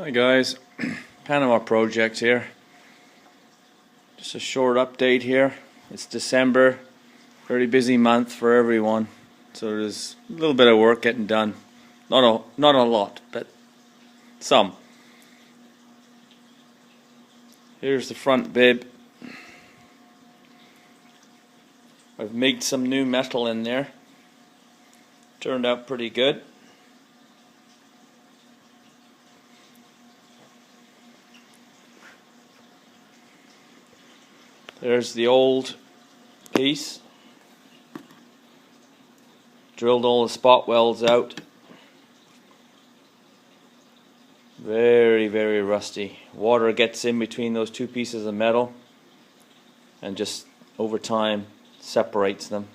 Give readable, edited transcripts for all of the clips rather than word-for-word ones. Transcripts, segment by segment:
Hi guys, Panama project here. Just a short update here. It's December, very busy month for everyone. So there's a little bit of work getting done. Not a lot, but some. Here's the front bib. I've made some new metal in there. Turned out pretty good. There's the old piece. Drilled all the spot welds out. Very rusty. Water gets in between those two pieces of metal and just over time separates them.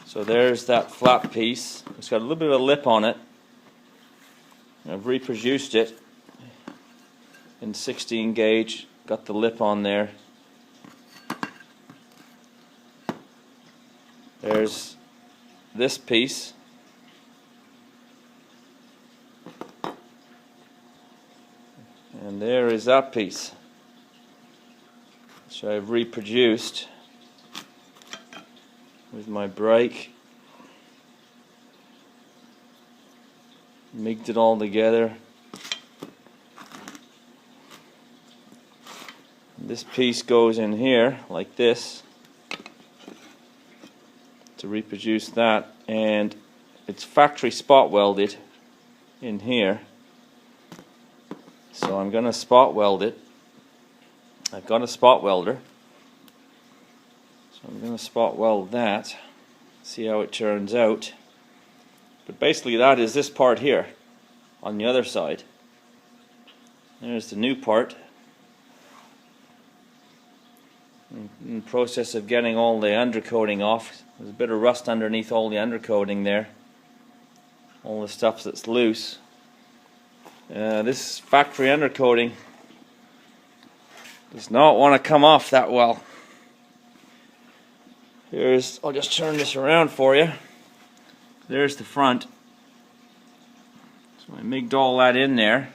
So there's that flat piece. It's got a little bit of a lip on it. I've reproduced it in 16 gauge, got the lip on there. There's this piece. And there is that piece, which I've reproduced with my brake. Mixed it all together. This piece goes in here like this to reproduce that, and it's factory spot welded in here. So I'm going to spot weld it. I've got a spot welder, so I'm going to spot weld that, see how it turns out. But basically that is this part here on the other side. There's the new part. In the process of getting all the undercoating off. There's a bit of rust underneath all the undercoating there. All the stuff that's loose. This factory undercoating does not want to come off that well. I'll just turn this around for you. There's the front. So I migged all that in there.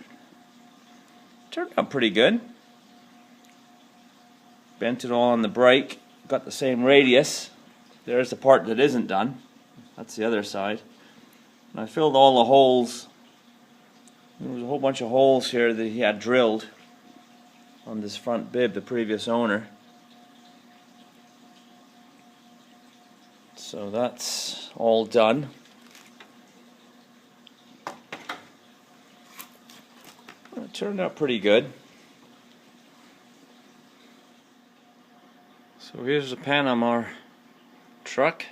Turned out pretty good. Bent it all on the brake, got the same radius. There's the part that isn't done. That's the other side. And I filled all the holes. There was a whole bunch of holes here that he had drilled on this front bib, the previous owner. So that's all done. It turned out pretty good. So here's the Panama truck,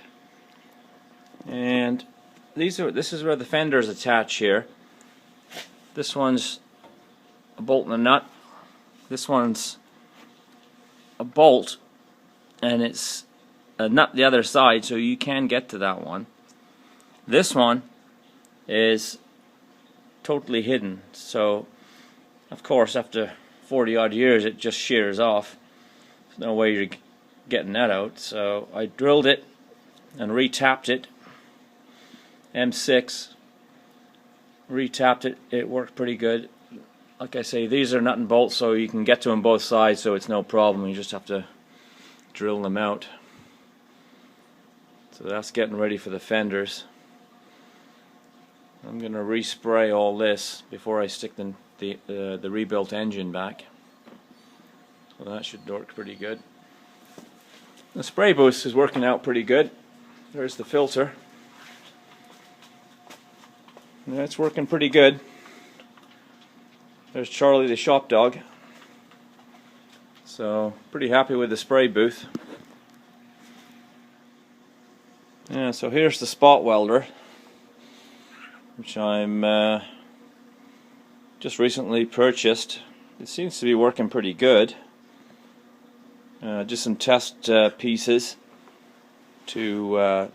and this is where the fenders attach here. This one's a bolt and a nut. This one's a bolt, and it's a nut the other side, so you can get to that one. This one is totally hidden, so of course after 40 odd years it just shears off. There's no way you're getting that out, so I drilled it and retapped it. M6, retapped it. It worked pretty good. Like I say, these are nut and bolts, so you can get to them both sides, so it's no problem. You just have to drill them out. So that's getting ready for the fenders. I'm going to respray all this before I stick the rebuilt engine back. So that should work pretty good. The spray boost is working out pretty good. There's the filter. Yeah, it's working pretty good. There's Charlie the shop dog. So pretty happy with the spray booth. Yeah, so here's the spot welder, which I'm just recently purchased. It seems to be working pretty good. Just some test pieces to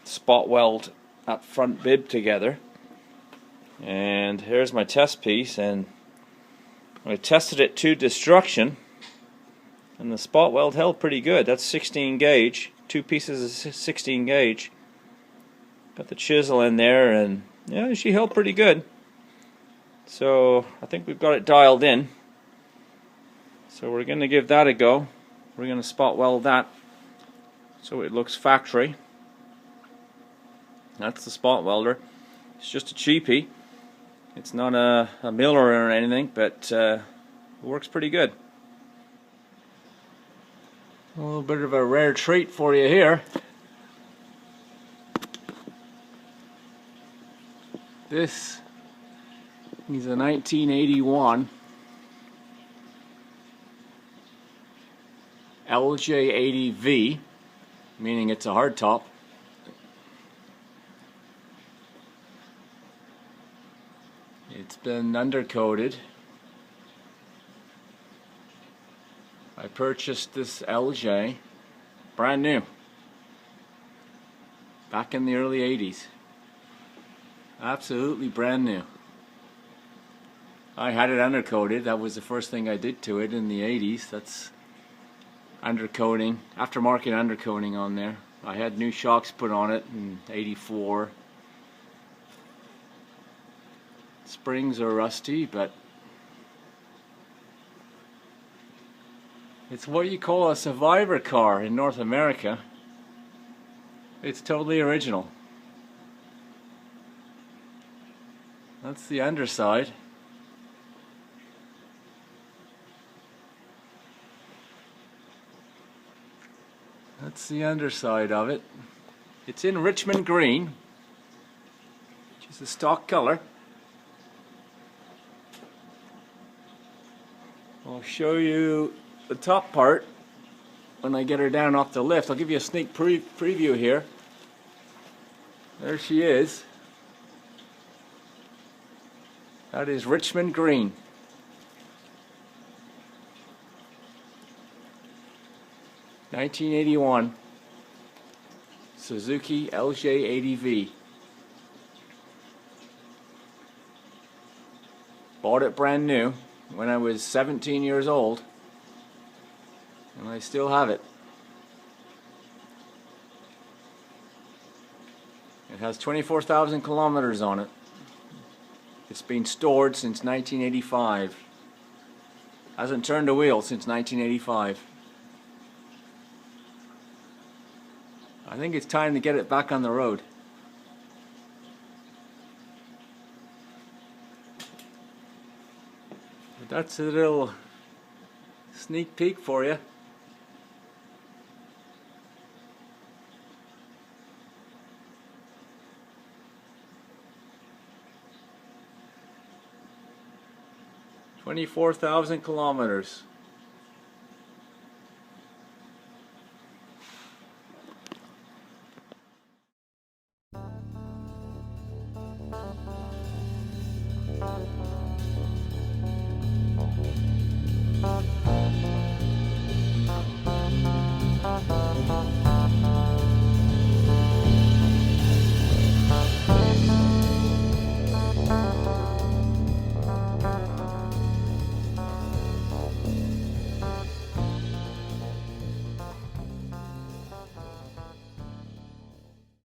spot weld that front bib together. And here's my test piece, and I tested it to destruction, and the spot weld held pretty good. That's 16 gauge, two pieces of 16 gauge. Got the chisel in there and Yeah, she held pretty good. So I think we've got it dialed in. So we're going to give that a go. We're going to spot weld that so it looks factory. That's the spot welder. It's just a cheapie. It's not a miller or anything, but it works pretty good. A little bit of a rare treat for you here. This is a 1981 LJ80V, meaning it's a hardtop. It's been undercoated. I purchased this LJ brand new back in the early 80s. Absolutely brand new. I had it undercoated. That was the first thing I did to it in the 80s. That's undercoating, aftermarket undercoating on there. I had new shocks put on it in 84. Springs are rusty, but it's what you call a survivor car in North America. It's totally original. That's the underside. That's the underside of it. It's in Richmond green, which is the stock color. I'll show you the top part when I get her down off the lift. I'll give you a sneak preview here. There she is. That is Richmond green. (1981) Suzuki LJ80V. Bought it brand new when I was 17 years old, and I still have it. It has 24,000 kilometers on it. It's been stored since 1985. Hasn't turned a wheel since 1985. I think it's time to get it back on the road. But that's a little sneak peek for you. (24,000 kilometers).